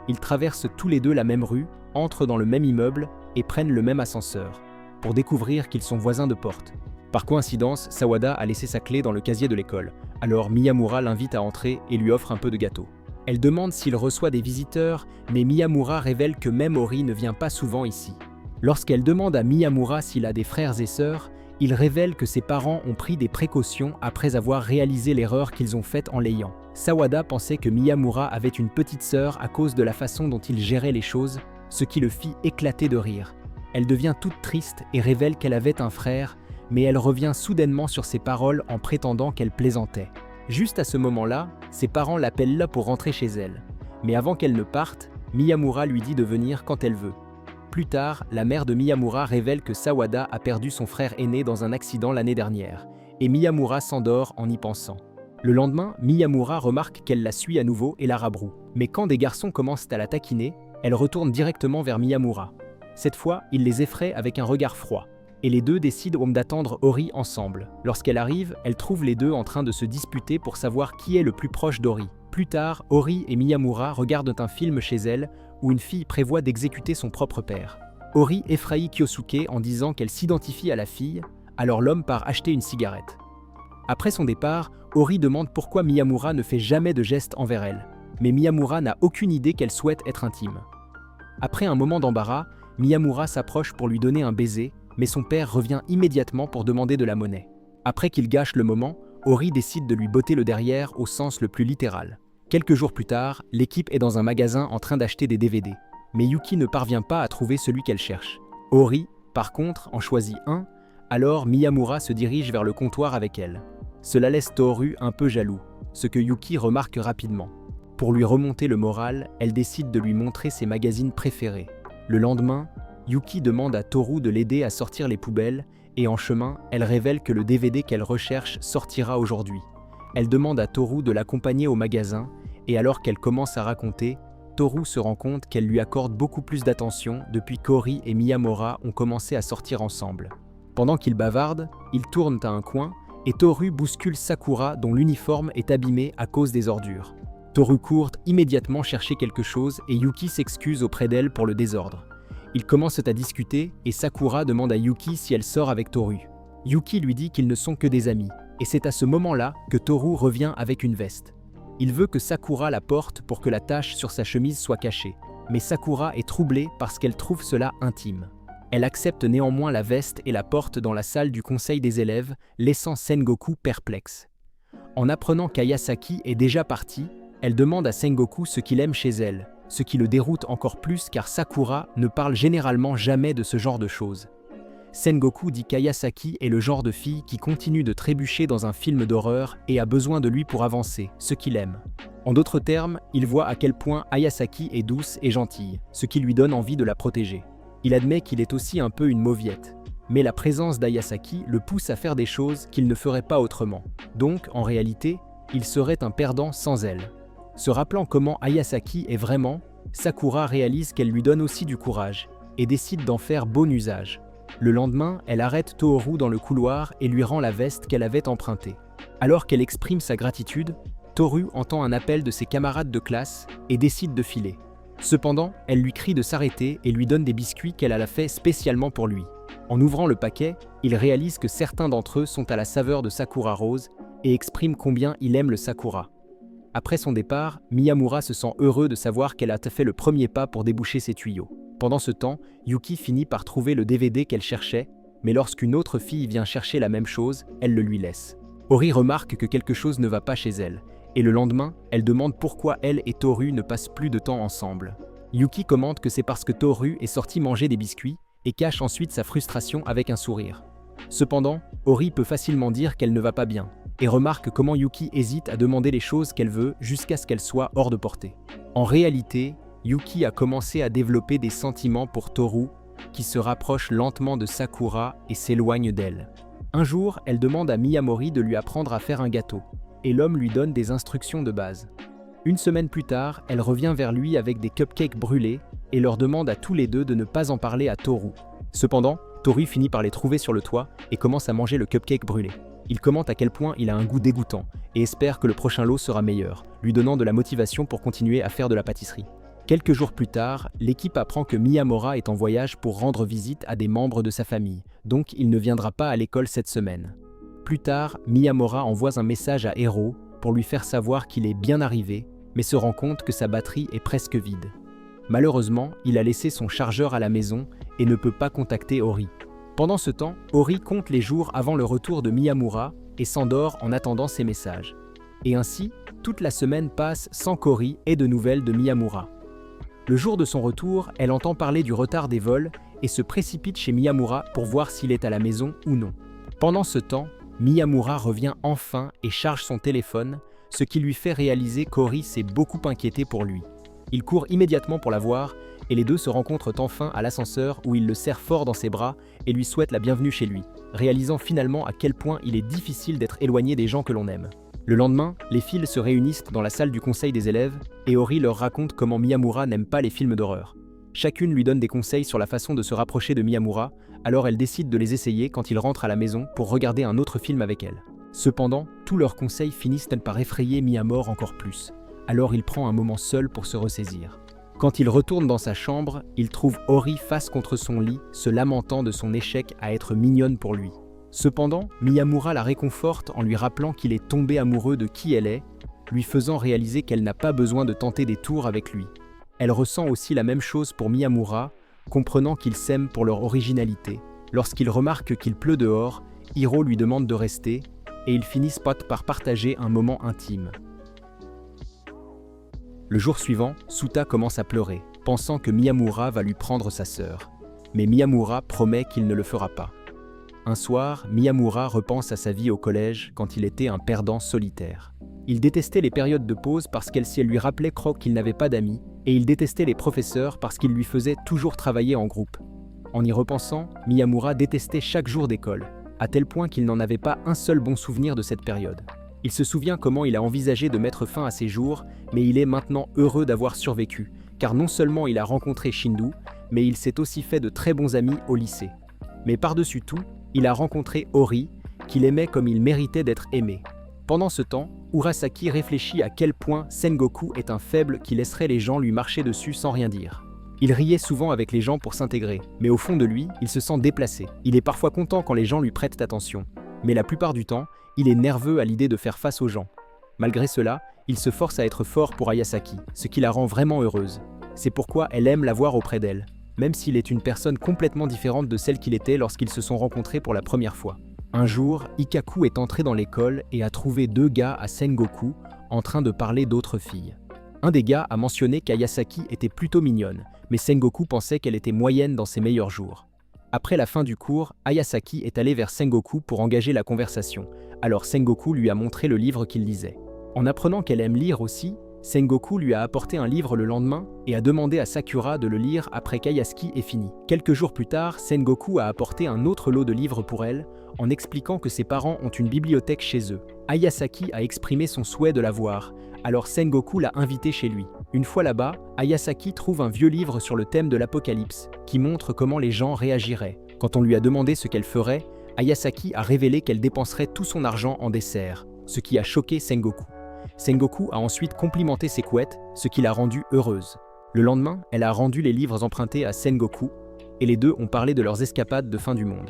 Ils traversent tous les deux la même rue, entrent dans le même immeuble et prennent le même ascenseur, pour découvrir qu'ils sont voisins de porte. Par coïncidence, Sawada a laissé sa clé dans le casier de l'école, alors Miyamura l'invite à entrer et lui offre un peu de gâteau. Elle demande s'il reçoit des visiteurs, mais Miyamura révèle que même Ori ne vient pas souvent ici. Lorsqu'elle demande à Miyamura s'il a des frères et sœurs, il révèle que ses parents ont pris des précautions après avoir réalisé l'erreur qu'ils ont faite en l'ayant. Sawada pensait que Miyamura avait une petite sœur à cause de la façon dont il gérait les choses, ce qui le fit éclater de rire. Elle devient toute triste et révèle qu'elle avait un frère, mais elle revient soudainement sur ses paroles en prétendant qu'elle plaisantait. Juste à ce moment-là, ses parents l'appellent là pour rentrer chez elle. Mais avant qu'elle ne parte, Miyamura lui dit de venir quand elle veut. Plus tard, la mère de Miyamura révèle que Sawada a perdu son frère aîné dans un accident l'année dernière, et Miyamura s'endort en y pensant. Le lendemain, Miyamura remarque qu'elle la suit à nouveau et la rabroue. Mais quand des garçons commencent à la taquiner, elle retourne directement vers Miyamura. Cette fois, il les effraie avec un regard froid, et les deux décident d'attendre Ori ensemble. Lorsqu'elle arrive, elle trouve les deux en train de se disputer pour savoir qui est le plus proche d'Ori. Plus tard, Ori et Miyamura regardent un film chez elle où une fille prévoit d'exécuter son propre père. Ori effraie Kyosuke en disant qu'elle s'identifie à la fille, alors l'homme part acheter une cigarette. Après son départ, Ori demande pourquoi Miyamura ne fait jamais de gestes envers elle, mais Miyamura n'a aucune idée qu'elle souhaite être intime. Après un moment d'embarras, Miyamura s'approche pour lui donner un baiser, mais son père revient immédiatement pour demander de la monnaie. Après qu'il gâche le moment, Ori décide de lui botter le derrière au sens le plus littéral. Quelques jours plus tard, l'équipe est dans un magasin en train d'acheter des DVD, mais Yuki ne parvient pas à trouver celui qu'elle cherche. Ori, par contre, en choisit un, alors Miyamura se dirige vers le comptoir avec elle. Cela laisse Toru un peu jaloux, ce que Yuki remarque rapidement. Pour lui remonter le moral, elle décide de lui montrer ses magazines préférés. Le lendemain, Yuki demande à Toru de l'aider à sortir les poubelles et en chemin, elle révèle que le DVD qu'elle recherche sortira aujourd'hui. Elle demande à Toru de l'accompagner au magasin et alors qu'elle commence à raconter, Toru se rend compte qu'elle lui accorde beaucoup plus d'attention depuis qu'Ori et Miyamura ont commencé à sortir ensemble. Pendant qu'ils bavardent, ils tournent à un coin et Toru bouscule Sakura dont l'uniforme est abîmé à cause des ordures. Toru court immédiatement chercher quelque chose et Yuki s'excuse auprès d'elle pour le désordre. Ils commencent à discuter et Sakura demande à Yuki si elle sort avec Toru. Yuki lui dit qu'ils ne sont que des amis et c'est à ce moment-là que Toru revient avec une veste. Il veut que Sakura la porte pour que la tache sur sa chemise soit cachée, mais Sakura est troublée parce qu'elle trouve cela intime. Elle accepte néanmoins la veste et la porte dans la salle du conseil des élèves, laissant Sengoku perplexe. En apprenant qu'Ayasaki est déjà parti, elle demande à Sengoku ce qu'il aime chez elle, ce qui le déroute encore plus car Sakura ne parle généralement jamais de ce genre de choses. Sengoku dit qu'Ayasaki est le genre de fille qui continue de trébucher dans un film d'horreur et a besoin de lui pour avancer, ce qu'il aime. En d'autres termes, il voit à quel point Ayasaki est douce et gentille, ce qui lui donne envie de la protéger. Il admet qu'il est aussi un peu une mauviette, mais la présence d'Ayasaki le pousse à faire des choses qu'il ne ferait pas autrement. Donc, en réalité, il serait un perdant sans elle. Se rappelant comment Ayasaki est vraiment, Sakura réalise qu'elle lui donne aussi du courage et décide d'en faire bon usage. Le lendemain, elle arrête Toru dans le couloir et lui rend la veste qu'elle avait empruntée. Alors qu'elle exprime sa gratitude, Toru entend un appel de ses camarades de classe et décide de filer. Cependant, elle lui crie de s'arrêter et lui donne des biscuits qu'elle a fait spécialement pour lui. En ouvrant le paquet, il réalise que certains d'entre eux sont à la saveur de Sakura Rose et exprime combien il aime le Sakura. Après son départ, Miyamura se sent heureux de savoir qu'elle a fait le premier pas pour déboucher ses tuyaux. Pendant ce temps, Yuki finit par trouver le DVD qu'elle cherchait, mais lorsqu'une autre fille vient chercher la même chose, elle le lui laisse. Ori remarque que quelque chose ne va pas chez elle, et le lendemain, elle demande pourquoi elle et Toru ne passent plus de temps ensemble. Yuki commente que c'est parce que Toru est sorti manger des biscuits et cache ensuite sa frustration avec un sourire. Cependant, Ori peut facilement dire qu'elle ne va pas bien, et remarque comment Yuki hésite à demander les choses qu'elle veut jusqu'à ce qu'elles soient hors de portée. En réalité, Yuki a commencé à développer des sentiments pour Toru, qui se rapproche lentement de Sakura et s'éloigne d'elle. Un jour, elle demande à Miyamori de lui apprendre à faire un gâteau, et l'homme lui donne des instructions de base. Une semaine plus tard, elle revient vers lui avec des cupcakes brûlés et leur demande à tous les deux de ne pas en parler à Toru. Cependant, Toru finit par les trouver sur le toit et commence à manger le cupcake brûlé. Il commente à quel point il a un goût dégoûtant et espère que le prochain lot sera meilleur, lui donnant de la motivation pour continuer à faire de la pâtisserie. Quelques jours plus tard, l'équipe apprend que Miyamura est en voyage pour rendre visite à des membres de sa famille, donc il ne viendra pas à l'école cette semaine. Plus tard, Miyamura envoie un message à Hero pour lui faire savoir qu'il est bien arrivé, mais se rend compte que sa batterie est presque vide. Malheureusement, il a laissé son chargeur à la maison et ne peut pas contacter Ori. Pendant ce temps, Ori compte les jours avant le retour de Miyamura et s'endort en attendant ses messages. Et ainsi, toute la semaine passe sans qu'Ori ait de nouvelles de Miyamura. Le jour de son retour, elle entend parler du retard des vols et se précipite chez Miyamura pour voir s'il est à la maison ou non. Pendant ce temps, Miyamura revient enfin et charge son téléphone, ce qui lui fait réaliser qu'Ori s'est beaucoup inquiété pour lui. Il court immédiatement pour la voir et les deux se rencontrent enfin à l'ascenseur où il le serre fort dans ses bras et lui souhaite la bienvenue chez lui, réalisant finalement à quel point il est difficile d'être éloigné des gens que l'on aime. Le lendemain, les filles se réunissent dans la salle du conseil des élèves et Ori leur raconte comment Miyamura n'aime pas les films d'horreur. Chacune lui donne des conseils sur la façon de se rapprocher de Miyamura, alors elle décide de les essayer quand il rentre à la maison pour regarder un autre film avec elle. Cependant, tous leurs conseils finissent par effrayer Miyamura encore plus, alors il prend un moment seul pour se ressaisir. Quand il retourne dans sa chambre, il trouve Ori face contre son lit, se lamentant de son échec à être mignonne pour lui. Cependant, Miyamura la réconforte en lui rappelant qu'il est tombé amoureux de qui elle est, lui faisant réaliser qu'elle n'a pas besoin de tenter des tours avec lui. Elle ressent aussi la même chose pour Miyamura, comprenant qu'ils s'aiment pour leur originalité. Lorsqu'il remarque qu'il pleut dehors, Hiro lui demande de rester, et ils finissent par partager un moment intime. Le jour suivant, Suta commence à pleurer, pensant que Miyamura va lui prendre sa sœur. mais Miyamura promet qu'il ne le fera pas. Un soir, Miyamura repense à sa vie au collège quand il était un perdant solitaire. Il détestait les périodes de pause parce qu'elles lui rappelaient qu'il n'avait pas d'amis, et il détestait les professeurs parce qu'ils lui faisaient toujours travailler en groupe. En y repensant, Miyamura détestait chaque jour d'école, à tel point qu'il n'en avait pas un seul bon souvenir de cette période. Il se souvient comment il a envisagé de mettre fin à ses jours, mais il est maintenant heureux d'avoir survécu, car non seulement il a rencontré Shindu, mais il s'est aussi fait de très bons amis au lycée. Mais par-dessus tout, il a rencontré Ori, qu'il aimait comme il méritait d'être aimé. Pendant ce temps, Urasaki réfléchit à quel point Sengoku est un faible qui laisserait les gens lui marcher dessus sans rien dire. Il riait souvent avec les gens pour s'intégrer, mais au fond de lui, il se sent déplacé. Il est parfois content quand les gens lui prêtent attention, mais la plupart du temps, il est nerveux à l'idée de faire face aux gens. Malgré cela, il se force à être fort pour Ayasaki, ce qui la rend vraiment heureuse. C'est pourquoi elle aime l'avoir auprès d'elle, même s'il est une personne complètement différente de celle qu'il était lorsqu'ils se sont rencontrés pour la première fois. Un jour, Ikkaku est entré dans l'école et a trouvé deux gars à Sengoku en train de parler d'autres filles. Un des gars a mentionné qu'Ayasaki était plutôt mignonne, mais Sengoku pensait qu'elle était moyenne dans ses meilleurs jours. Après la fin du cours, Ayasaki est allé vers Sengoku pour engager la conversation, alors Sengoku lui a montré le livre qu'il lisait. En apprenant qu'elle aime lire aussi, Sengoku lui a apporté un livre le lendemain et a demandé à Sakura de le lire après qu'Ayasaki ait fini. Quelques jours plus tard, Sengoku a apporté un autre lot de livres pour elle, en expliquant que ses parents ont une bibliothèque chez eux. Ayasaki a exprimé son souhait de la voir, alors Sengoku l'a invité chez lui. Une fois là-bas, Ayasaki trouve un vieux livre sur le thème de l'apocalypse, qui montre comment les gens réagiraient. Quand on lui a demandé ce qu'elle ferait, Ayasaki a révélé qu'elle dépenserait tout son argent en dessert, ce qui a choqué Sengoku. Sengoku a ensuite complimenté ses couettes, ce qui l'a rendue heureuse. Le lendemain, elle a rendu les livres empruntés à Sengoku, et les deux ont parlé de leurs escapades de fin du monde.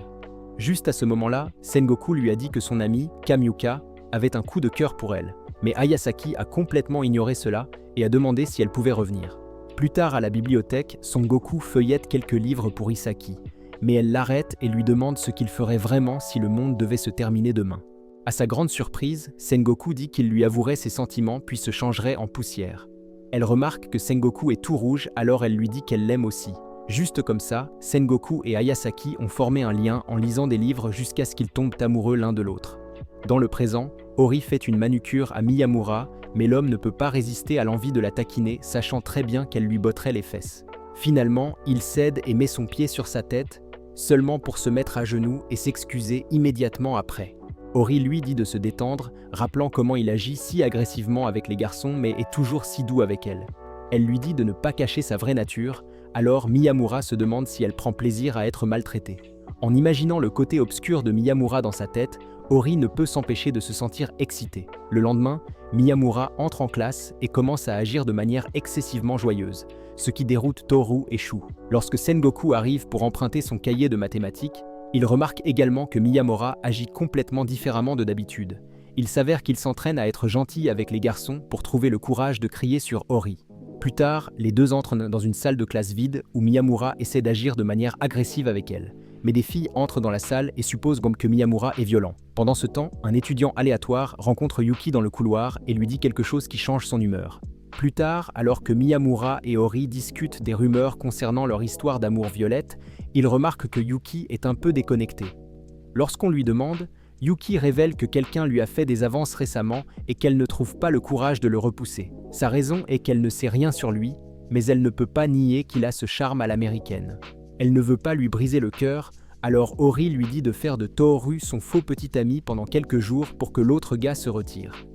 Juste à ce moment-là, Sengoku lui a dit que son amie, Kamyuka, avait un coup de cœur pour elle. Mais Ayasaki a complètement ignoré cela et a demandé si elle pouvait revenir. Plus tard à la bibliothèque, Son Goku feuillette quelques livres pour Isaki, mais elle l'arrête et lui demande ce qu'il ferait vraiment si le monde devait se terminer demain. À sa grande surprise, Sengoku dit qu'il lui avouerait ses sentiments puis se changerait en poussière. Elle remarque que Sengoku est tout rouge, alors elle lui dit qu'elle l'aime aussi. Juste comme ça, Sengoku et Ayasaki ont formé un lien en lisant des livres jusqu'à ce qu'ils tombent amoureux l'un de l'autre. Dans le présent, Ori fait une manucure à Miyamura, mais l'homme ne peut pas résister à l'envie de la taquiner, sachant très bien qu'elle lui botterait les fesses. Finalement, il cède et met son pied sur sa tête, seulement pour se mettre à genoux et s'excuser immédiatement après. Ori lui dit de se détendre, rappelant comment il agit si agressivement avec les garçons mais est toujours si doux avec elle. Elle lui dit de ne pas cacher sa vraie nature, alors Miyamura se demande si elle prend plaisir à être maltraitée. En imaginant le côté obscur de Miyamura dans sa tête, Ori ne peut s'empêcher de se sentir excité. Le lendemain, Miyamura entre en classe et commence à agir de manière excessivement joyeuse, ce qui déroute Toru et Shu. Lorsque Sengoku arrive pour emprunter son cahier de mathématiques, il remarque également que Miyamura agit complètement différemment de d'habitude. Il s'avère qu'il s'entraîne à être gentil avec les garçons pour trouver le courage de crier sur Ori. Plus tard, les deux entrent dans une salle de classe vide où Miyamura essaie d'agir de manière agressive avec elle. Mais des filles entrent dans la salle et supposent que Miyamura est violent. Pendant ce temps, un étudiant aléatoire rencontre Yuki dans le couloir et lui dit quelque chose qui change son humeur. Plus tard, alors que Miyamura et Ori discutent des rumeurs concernant leur histoire d'amour violette, il remarque que Yuki est un peu déconnecté. Lorsqu'on lui demande, Yuki révèle que quelqu'un lui a fait des avances récemment et qu'elle ne trouve pas le courage de le repousser. Sa raison est qu'elle ne sait rien sur lui, mais elle ne peut pas nier qu'il a ce charme à l'américaine. Elle ne veut pas lui briser le cœur, alors Ori lui dit de faire de Toru son faux petit ami pendant quelques jours pour que l'autre gars se retire.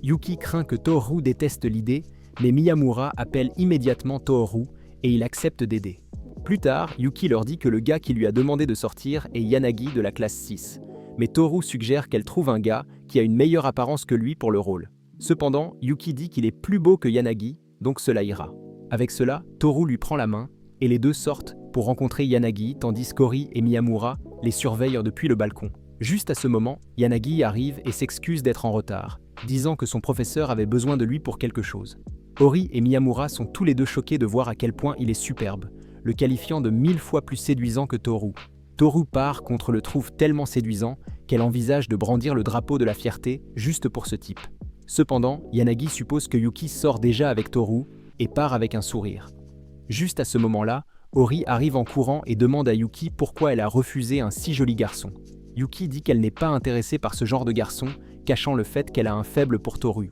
Yuki craint que Toru déteste l'idée, mais Miyamura appelle immédiatement Toru et il accepte d'aider. Plus tard, Yuki leur dit que le gars qui lui a demandé de sortir est Yanagi de la classe 6, mais Toru suggère qu'elle trouve un gars qui a une meilleure apparence que lui pour le rôle. Cependant, Yuki dit qu'il est plus beau que Yanagi, donc cela ira. Avec cela, Toru lui prend la main et les deux sortent pour rencontrer Yanagi tandis qu'Ori et Miyamura les surveillent depuis le balcon. Juste à ce moment, Yanagi arrive et s'excuse d'être en retard, disant que son professeur avait besoin de lui pour quelque chose. Ori et Miyamura sont tous les deux choqués de voir à quel point il est superbe, le qualifiant de 1000 fois plus séduisant que Toru. Toru part contre le trouve tellement séduisant qu'elle envisage de brandir le drapeau de la fierté juste pour ce type. Cependant, Yanagi suppose que Yuki sort déjà avec Toru et part avec un sourire. Juste à ce moment-là, Ori arrive en courant et demande à Yuki pourquoi elle a refusé un si joli garçon. Yuki dit qu'elle n'est pas intéressée par ce genre de garçon, cachant le fait qu'elle a un faible pour Toru.